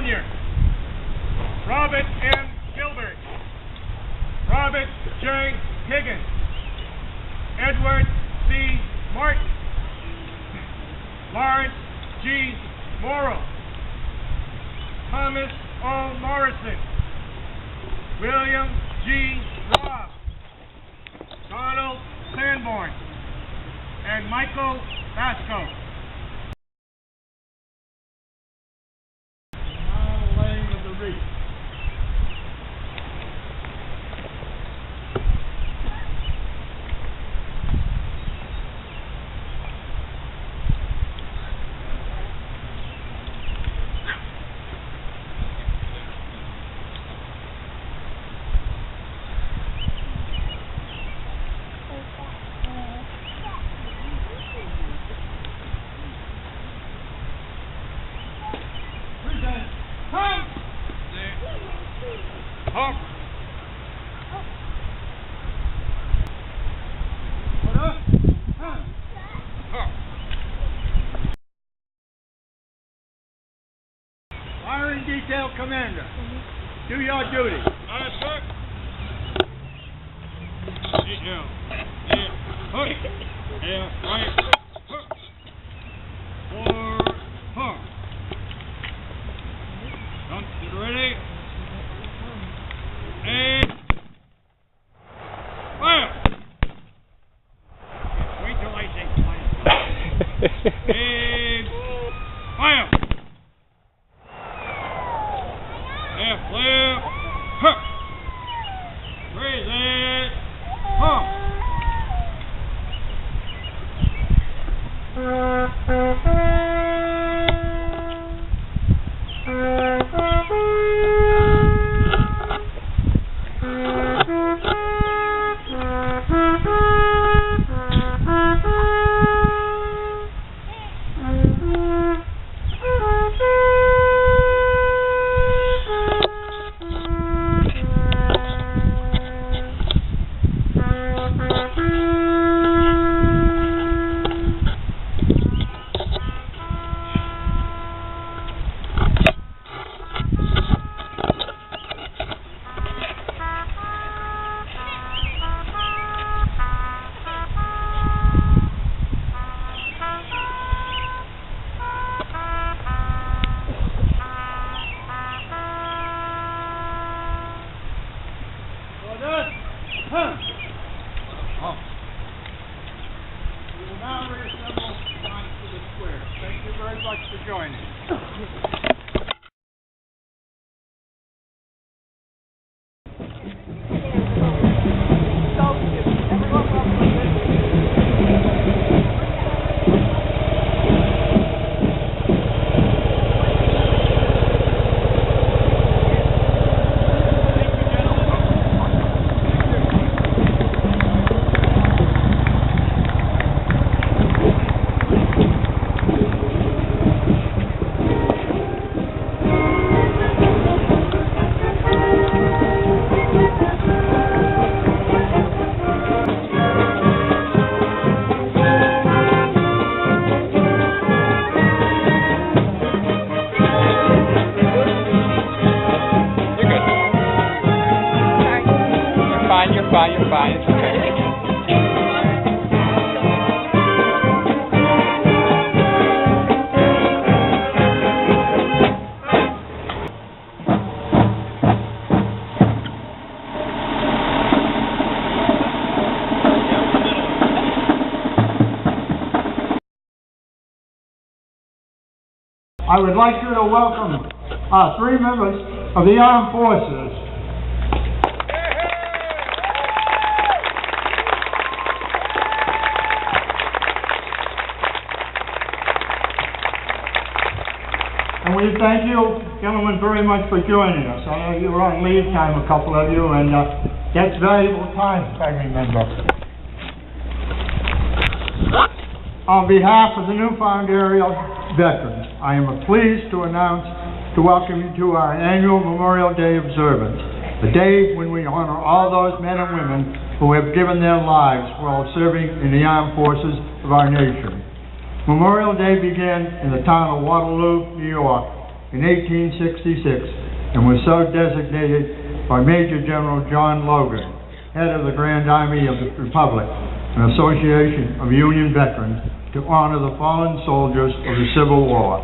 Jr., Robert M. Gilbert, Robert J. Higgins, Edward C. Martin, Lawrence G. Morrow, Thomas O. Morrison, William G. Robb, Donald Sanborn, and Michael Vasco. Now laying of the wreath. Firing Detail Commander, do your duty. Aye, sir. Detail. Right. Get ready. And fire. Wait till I say fire. And fire. Clear. Raise it. Pump. We will now reassemble back to the square. Thank you very much for joining. You're fine, it's okay. I would like you to welcome three members of the Armed Forces. And we thank you, gentlemen, very much for joining us. I know you were on leave time, a couple of you, and that's valuable time, I remember. On behalf of the Newfound area veterans, I am pleased to welcome you to our annual Memorial Day observance, a day when we honor all those men and women who have given their lives while serving in the armed forces of our nation. Memorial Day began in the town of Waterloo, New York, in 1866 and was so designated by Major General John Logan, head of the Grand Army of the Republic, an association of Union veterans, to honor the fallen soldiers of the Civil War.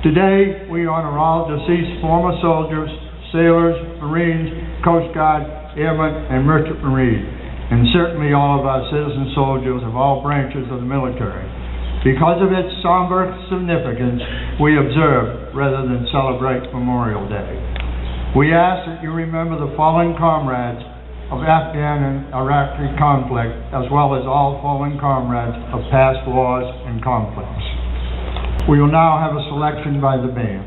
Today, we honor all deceased former soldiers, sailors, Marines, Coast Guard, Airmen, and Merchant Marines, and certainly all of our citizen soldiers of all branches of the military. Because of its somber significance, we observe rather than celebrate Memorial Day. We ask that you remember the fallen comrades of Afghan and Iraqi conflict, as well as all fallen comrades of past wars and conflicts. We will now have a selection by the band.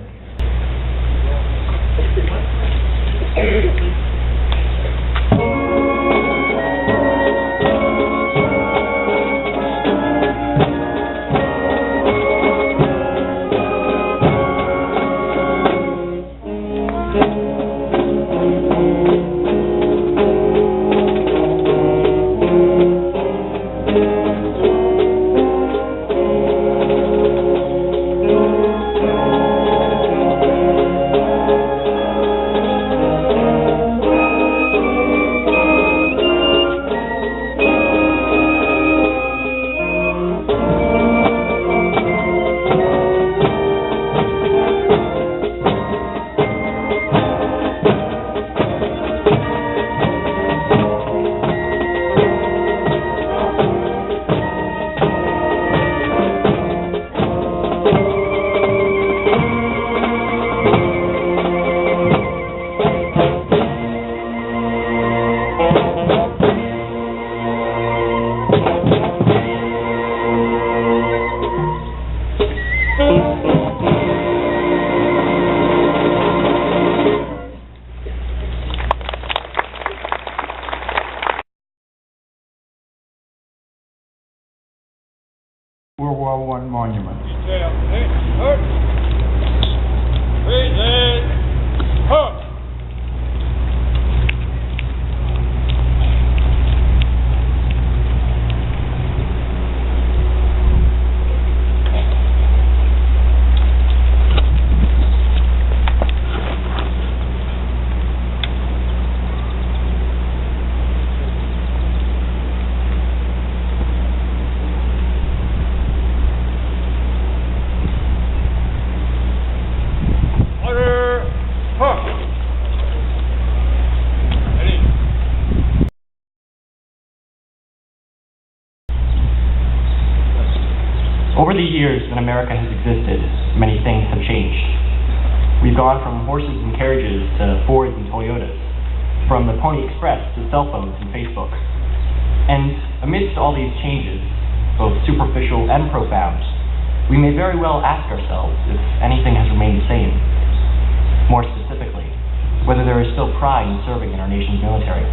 World War I monument. Detail. Hook. Freezing. Hook. Over the years that America has existed, many things have changed. We've gone from horses and carriages to Fords and Toyotas, from the Pony Express to cell phones and Facebook. And amidst all these changes, both superficial and profound, we may very well ask ourselves if anything has remained the same. More specifically, whether there is still pride in serving in our nation's military.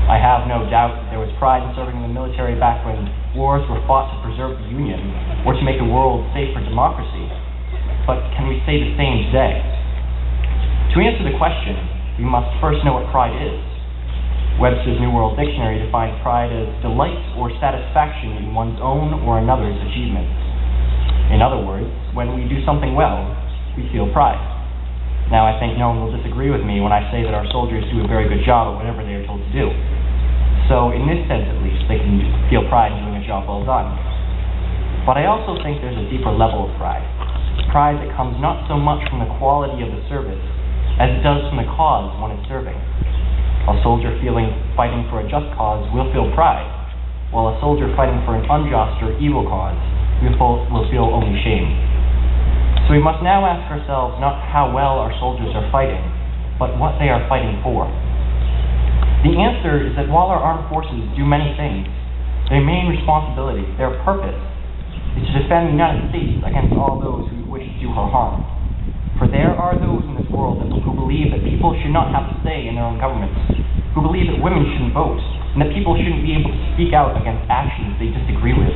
I have no doubt that there was pride in serving in the military back when wars were fought to preserve the Union or to make the world safe for democracy. But can we say the same today? To answer the question, we must first know what pride is. Webster's New World Dictionary defines pride as delight or satisfaction in one's own or another's achievements. In other words, when we do something well, we feel pride. Now, I think no one will disagree with me when I say that our soldiers do a very good job at whatever they are told to do. So, in this sense at least, they can feel pride in doing a job well done. But I also think there's a deeper level of pride. Pride that comes not so much from the quality of the service as it does from the cause one is serving. A soldier fighting for a just cause will feel pride, while a soldier fighting for an unjust or evil cause will feel only shame. So we must now ask ourselves not how well our soldiers are fighting, but what they are fighting for. The answer is that while our armed forces do many things, their main responsibility, their purpose, is to defend the United States against all those who wish to do her harm. For there are those in this world who believe that people should not have a say in their own governments, who believe that women shouldn't vote, and that people shouldn't be able to speak out against actions they disagree with.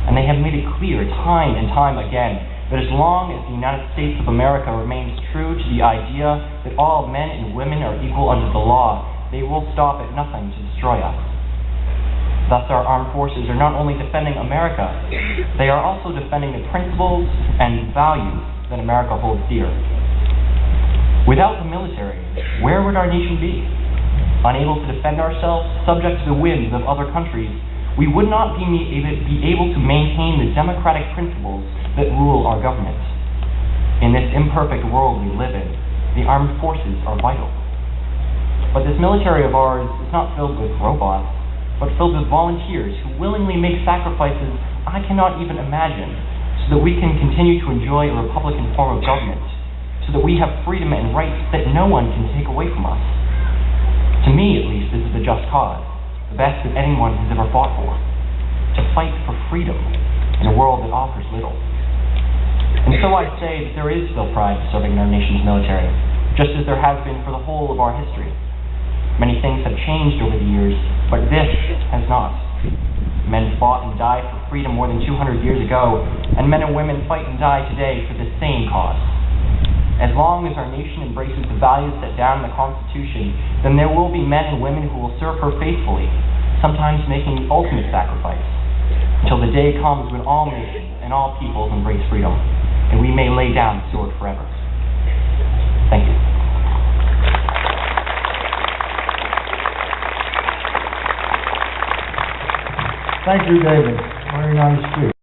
And they have made it clear time and time again that as long as the United States of America remains true to the idea that all men and women are equal under the law, they will stop at nothing to destroy us. Thus, our armed forces are not only defending America, they are also defending the principles and values that America holds dear. Without the military, where would our nation be? Unable to defend ourselves, subject to the whims of other countries, we would not be able to maintain the democratic principles that rule our government. In this imperfect world we live in, the armed forces are vital. But this military of ours is not filled with robots, but filled with volunteers who willingly make sacrifices I cannot even imagine, so that we can continue to enjoy a republican form of government, so that we have freedom and rights that no one can take away from us. To me, at least, this is a just cause, the best that anyone has ever fought for, to fight for freedom in a world that offers little. And so I say that there is still pride serving in our nation's military, just as there has been for the whole of our history. Many things have changed over the years, but this has not. Men fought and died for freedom more than 200 years ago, and men and women fight and die today for the same cause. As long as our nation embraces the values set down in the Constitution, then there will be men and women who will serve her faithfully, sometimes making the ultimate sacrifice, until the day comes when all nations and all peoples embrace freedom, and we may lay down the sword forever. Thank you. Thank you, David. Very nice speech.